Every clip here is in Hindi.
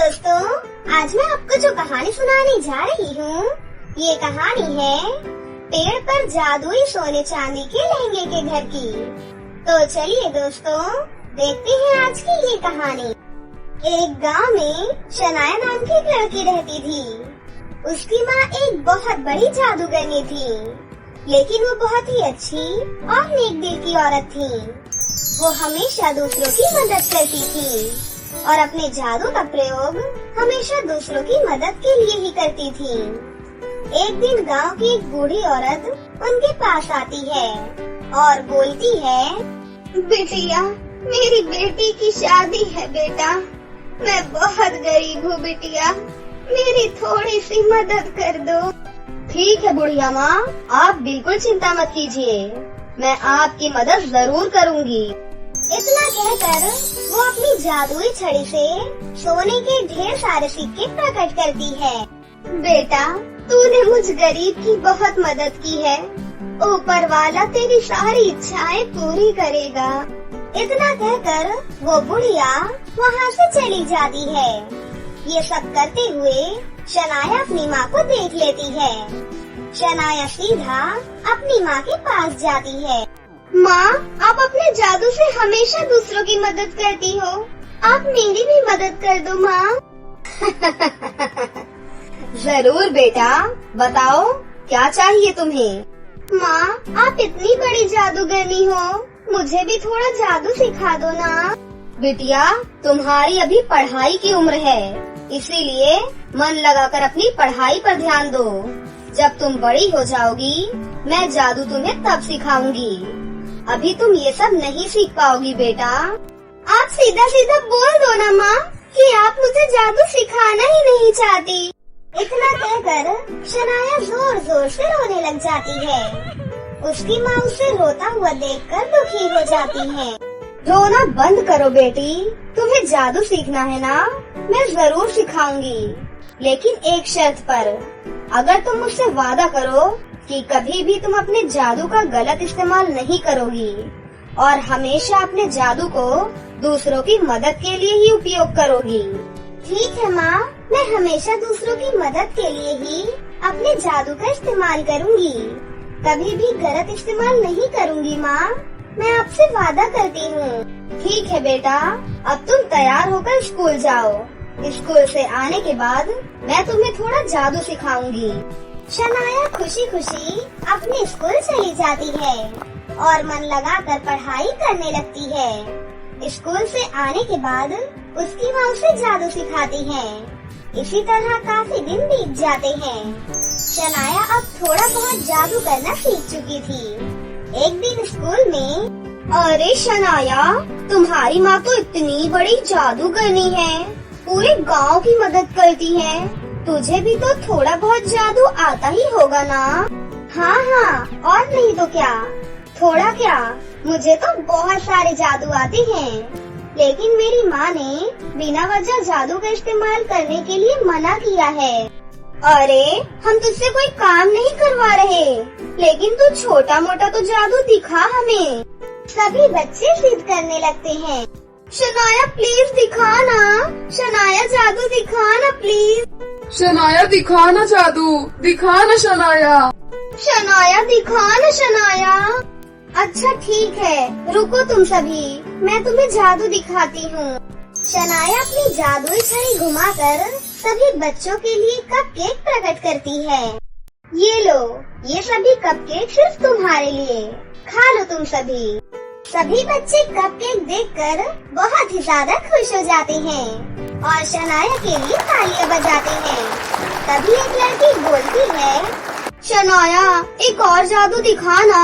दोस्तों, आज मैं आपको जो कहानी सुनाने जा रही हूँ, ये कहानी है पेड़ पर जादुई सोने चांदी के लहंगे के घर की। तो चलिए दोस्तों, देखते हैं आज की ये कहानी। एक गांव में शनाया नाम की एक लड़की रहती थी। उसकी माँ एक बहुत बड़ी जादूगरनी थी, लेकिन वो बहुत ही अच्छी और नेक दिल की औरत थी। वो हमेशा दूसरों की मदद करती थी और अपने जादू का प्रयोग हमेशा दूसरों की मदद के लिए ही करती थी। एक दिन गांव की एक बूढ़ी औरत उनके पास आती है और बोलती है, बिटिया, मेरी बेटी की शादी है बेटा। मैं बहुत गरीब हूँ बिटिया, मेरी थोड़ी सी मदद कर दो। ठीक है बुढ़िया माँ, आप बिल्कुल चिंता मत कीजिए, मैं आपकी मदद जरूर करूँगी। इतना कहकर वो अपनी जादुई छड़ी से सोने के ढेर सारे सिक्के प्रकट करती है। बेटा, तूने मुझ गरीब की बहुत मदद की है, ऊपर वाला तेरी सारी इच्छाएं पूरी करेगा। इतना कहकर वो बुढ़िया वहाँ से चली जाती है। ये सब करते हुए शनाया अपनी माँ को देख लेती है। शनाया सीधा अपनी माँ के पास जाती है। माँ, आप अपने जादू से हमेशा दूसरों की मदद करती हो, आप मेरी भी मदद कर दो माँ। जरूर बेटा, बताओ क्या चाहिए तुम्हें? माँ, आप इतनी बड़ी जादूगरनी हो, मुझे भी थोड़ा जादू सिखा दो ना। बिटिया, तुम्हारी अभी पढ़ाई की उम्र है, इसीलिए मन लगाकर अपनी पढ़ाई पर ध्यान दो। जब तुम बड़ी हो जाओगी, मैं जादू तुम्हें तब सिखाऊंगी। अभी तुम ये सब नहीं सीख पाओगी बेटा। आप सीधा सीधा बोल दो ना माँ कि आप मुझे जादू सिखाना ही नहीं चाहती। इतना कहकर शनाया जोर जोर से रोने लग जाती है। उसकी माँ उसे रोता हुआ देखकर दुखी हो जाती है। रोना बंद करो बेटी, तुम्हें जादू सीखना है ना, मैं जरूर सिखाऊंगी, लेकिन एक शर्त पर। अगर तुम मुझसे वादा करो कि कभी भी तुम अपने जादू का गलत इस्तेमाल नहीं करोगी और हमेशा अपने जादू को दूसरों की मदद के लिए ही उपयोग करोगी। ठीक है माँ, मैं हमेशा दूसरों की मदद के लिए ही अपने जादू का इस्तेमाल करूँगी, कभी भी गलत इस्तेमाल नहीं करूँगी माँ, मैं आपसे वादा करती हूँ। ठीक है बेटा, अब तुम तैयार होकर स्कूल जाओ। स्कूल से आने के बाद मैं तुम्हें थोड़ा जादू सिखाऊंगी। शनाया खुशी खुशी अपने स्कूल चली जाती है और मन लगाकर पढ़ाई करने लगती है। स्कूल से आने के बाद उसकी माँ उसे जादू सिखाती है। इसी तरह काफी दिन बीत जाते हैं। शनाया अब थोड़ा बहुत जादू करना सीख चुकी थी। एक दिन स्कूल में, अरे शनाया, तुम्हारी माँ तो इतनी बड़ी जादूगरनी है, पूरे गांव की मदद करती है, तुझे भी तो थोड़ा बहुत जादू आता ही होगा ना? हाँ हाँ, और नहीं तो क्या, थोड़ा क्या, मुझे तो बहुत सारे जादू आते हैं, लेकिन मेरी माँ ने बिना वजह जादू का इस्तेमाल करने के लिए मना किया है। अरे, हम तुझसे कोई काम नहीं करवा रहे, लेकिन तू छोटा मोटा तो जादू दिखा हमें। सभी बच्चे जिद करने लगते हैं। शनाया प्लीज दिखा ना, शनाया जादू दिखा ना प्लीज। शनाया दिखा ना जादू, दिखा ना शनाया। शनाया दिखा ना शनाया। अच्छा ठीक है, रुको तुम सभी, मैं तुम्हें जादू दिखाती हूँ। शनाया अपनी जादुई छड़ी घुमाकर सभी बच्चों के लिए कपकेक प्रकट करती है। ये लो, ये सभी कपकेक सिर्फ तुम्हारे लिए, खा लो तुम सभी। सभी बच्चे कपकेक देखकर बहुत ही ज्यादा खुश हो जाते हैं और शनाया के लिए तालियां बजाते हैं। तभी एक लड़की बोलती है, शनाया, एक और जादू दिखा ना,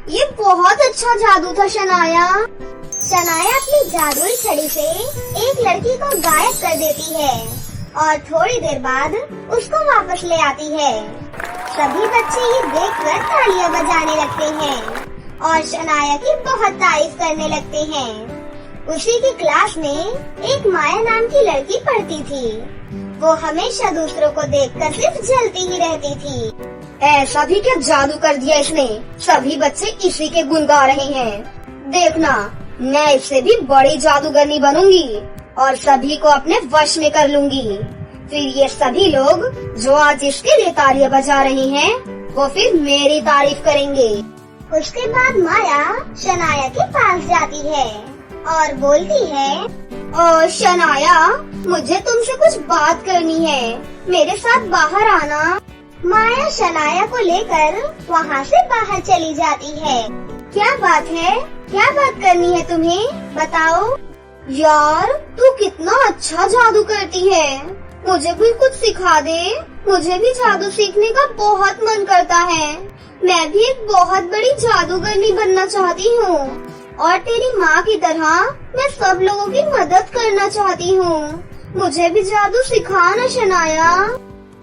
ये बहुत अच्छा जादू था शनाया। शनाया अपनी जादुई छड़ी से एक लड़की को गायब कर देती है और थोड़ी देर बाद उसको वापस ले आती है। सभी बच्चे ये देखकर तालियां बजाने लगते हैं और शनाया की बहुत तारीफ करने लगते हैं। उसी की क्लास में एक माया नाम की लड़की पढ़ती थी। वो हमेशा दूसरों को देखकर सिर्फ जलती ही रहती थी। ऐसा भी क्या जादू कर दिया इसने, सभी बच्चे इसी के गुण गा रहे हैं। देखना, मैं इससे भी बड़ी जादूगरनी बनूंगी। और सभी को अपने वश में कर लूंगी। फिर ये सभी लोग जो आज इसके लिए तालियां बजा रही हैं, वो फिर मेरी तारीफ करेंगे। उसके बाद माया शनाया के पास जाती है और बोलती है, और शनाया, मुझे तुमसे कुछ बात करनी है, मेरे साथ बाहर आना। माया शनाया को लेकर वहाँ से बाहर चली जाती है। क्या बात है? क्या बात करनी है तुम्हें? बताओ। यार, तू कितना अच्छा जादू करती है, मुझे भी कुछ सिखा दे। मुझे भी जादू सीखने का बहुत मन करता है। मैं भी एक बहुत बड़ी जादूगरनी बनना चाहती हूँ और तेरी माँ की तरह मैं सब लोगों की मदद करना चाहती हूँ। मुझे भी जादू सिखा ना शनाया।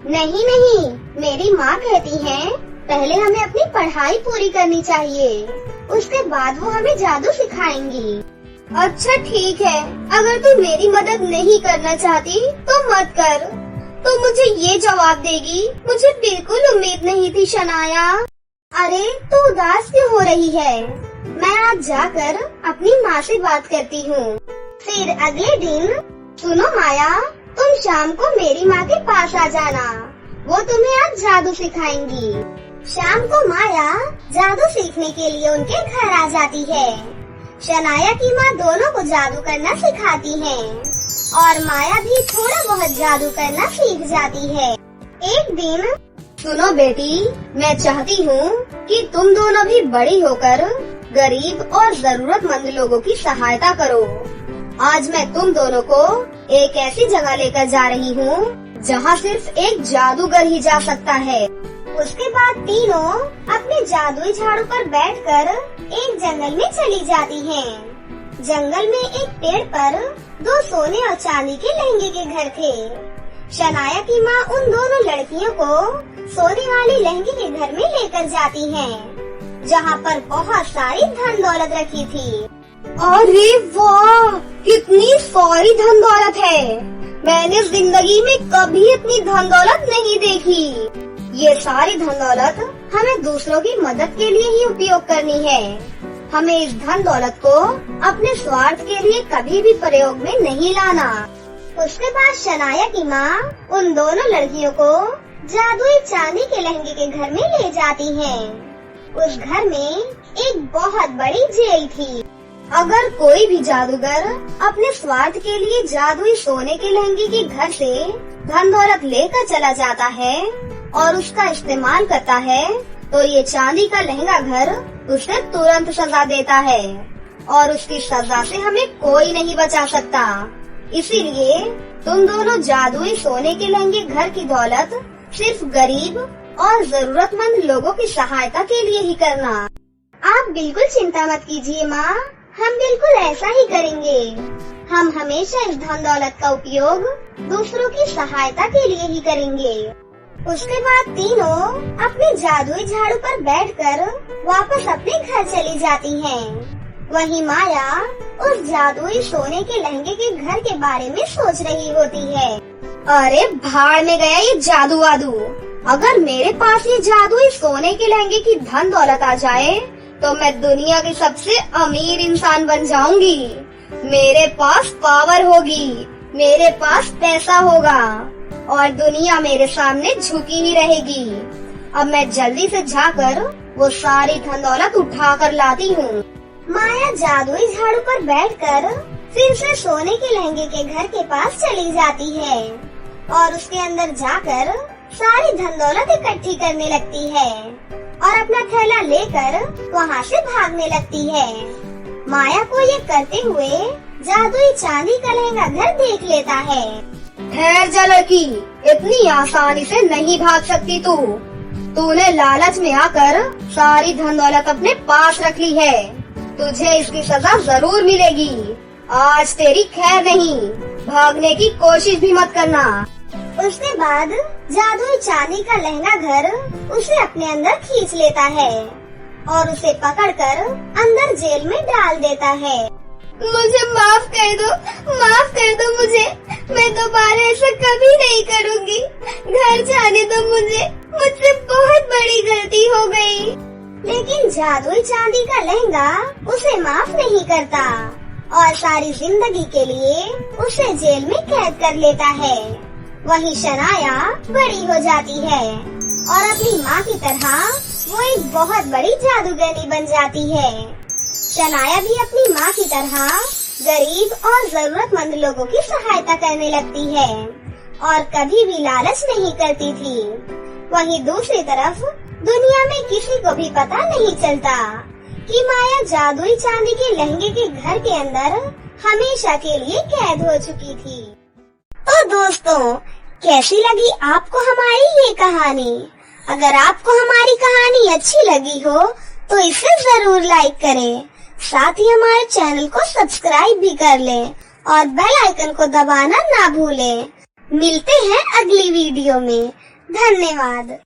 नहीं नहीं, मेरी माँ कहती है पहले हमें अपनी पढ़ाई पूरी करनी चाहिए, उसके बाद वो हमें जादू सिखाएंगी। अच्छा ठीक है, अगर तू मेरी मदद नहीं करना चाहती तो मत कर। तो मुझे ये जवाब देगी? मुझे बिल्कुल उम्मीद नहीं थी शनाया। अरे तू उदास क्यों हो रही है? मैं आज जाकर अपनी माँ से बात करती हूँ। फिर अगले दिन, सुनो माया, तुम शाम को मेरी माँ के पास आ जाना, वो तुम्हें आज जादू सिखाएंगी। शाम को माया जादू सीखने के लिए उनके घर आ जाती है। शनाया की माँ दोनों को जादू करना सिखाती है और माया भी थोड़ा बहुत जादू करना सीख जाती है। एक दिन, सुनो बेटी, मैं चाहती हूँ कि तुम दोनों भी बड़ी होकर गरीब और जरूरतमंद लोगों की सहायता करो। आज मैं तुम दोनों को एक ऐसी जगह लेकर जा रही हूँ जहाँ सिर्फ एक जादूगर ही जा सकता है। उसके बाद तीनों अपने जादुई झाड़ू पर बैठकर एक जंगल में चली जाती हैं। जंगल में एक पेड़ पर 2 सोने और चांदी के लहंगे के घर थे। शनाया की माँ उन दोनों लड़कियों को सोने वाले लहंगे के घर में लेकर जाती हैं, जहाँ पर बहुत सारी धन दौलत रखी थी। अरे वाह, कितनी सारी धन दौलत है। मैंने जिंदगी में कभी इतनी धन दौलत नहीं देखी। ये सारी धन दौलत हमें दूसरों की मदद के लिए ही उपयोग करनी है। हमें इस धन दौलत को अपने स्वार्थ के लिए कभी भी प्रयोग में नहीं लाना। उसके बाद शनाया की माँ उन दोनों लड़कियों को जादुई चांदी के लहंगे के घर में ले जाती है। उस घर में एक बहुत बड़ी जेल थी। अगर कोई भी जादूगर अपने स्वार्थ के लिए जादुई सोने के लहंगे के घर से धन दौलत लेकर चला जाता है और उसका इस्तेमाल करता है, तो ये चांदी का लहंगा घर उसे तुरंत सजा देता है और उसकी सजा से हमें कोई नहीं बचा सकता। इसीलिए तुम दोनों जादुई सोने के लहंगे घर की दौलत सिर्फ गरीब और जरूरतमंद लोगों की सहायता के लिए ही करना। आप बिल्कुल चिंता मत कीजिए माँ, हम बिल्कुल ऐसा ही करेंगे। हम हमेशा इस धन दौलत का उपयोग दूसरों की सहायता के लिए ही करेंगे। उसके बाद तीनों अपने जादुई झाड़ू पर बैठकर वापस अपने घर चली जाती हैं। वहीं माया उस जादुई सोने के लहंगे के घर के बारे में सोच रही होती है। अरे भाड़ में गया ये जादू वादू। अगर मेरे पास ये जादुई सोने के लहंगे की धन दौलत आ जाए तो मैं दुनिया की सबसे अमीर इंसान बन जाऊंगी। मेरे पास पावर होगी, मेरे पास पैसा होगा और दुनिया मेरे सामने झुकी ही रहेगी। अब मैं जल्दी से जाकर वो सारी धन दौलत उठा कर लाती हूँ। माया जादुई झाड़ू पर बैठकर फिर से सोने के लहंगे के घर के पास चली जाती है और उसके अंदर जाकर सारी धन दौलत इकट्ठी करने लगती है और अपना थैला लेकर वहाँ से भागने लगती है। माया को ये करते हुए जादुई चांदी का लहंगा घर देख लेता है। ठहर जा लड़की, इतनी आसानी से नहीं भाग सकती तू। तूने लालच में आकर सारी धन दौलत अपने पास रख ली है, तुझे इसकी सजा जरूर मिलेगी। आज तेरी खैर नहीं, भागने की कोशिश भी मत करना। उसके बाद जादुई चांदी का लहंगा घर उसे अपने अंदर खींच लेता है और उसे पकड़कर अंदर जेल में डाल देता है। मुझे माफ कर दो मुझे। मैं दोबारा ऐसा कभी नहीं करूँगी। घर जाने दो मुझे, मुझसे बहुत बड़ी गलती हो गई। लेकिन जादुई चांदी का लहंगा उसे माफ नहीं करता और सारी जिंदगी के लिए उसे जेल में कैद कर लेता है। वहीं शनाया बड़ी हो जाती है और अपनी माँ की तरह वो एक बहुत बड़ी जादूगरनी बन जाती है। शनाया भी अपनी माँ की तरह गरीब और जरूरतमंद लोगों की सहायता करने लगती है और कभी भी लालच नहीं करती थी। वहीं दूसरी तरफ दुनिया में किसी को भी पता नहीं चलता कि माया जादुई चांदी के लहंगे के घर के अंदर हमेशा के लिए कैद हो चुकी थी। तो दोस्तों, कैसी लगी आपको हमारी ये कहानी? अगर आपको हमारी कहानी अच्छी लगी हो तो इसे जरूर लाइक करें, साथ ही हमारे चैनल को सब्सक्राइब भी कर लें और बेल आइकन को दबाना ना भूलें। मिलते हैं अगली वीडियो में। धन्यवाद।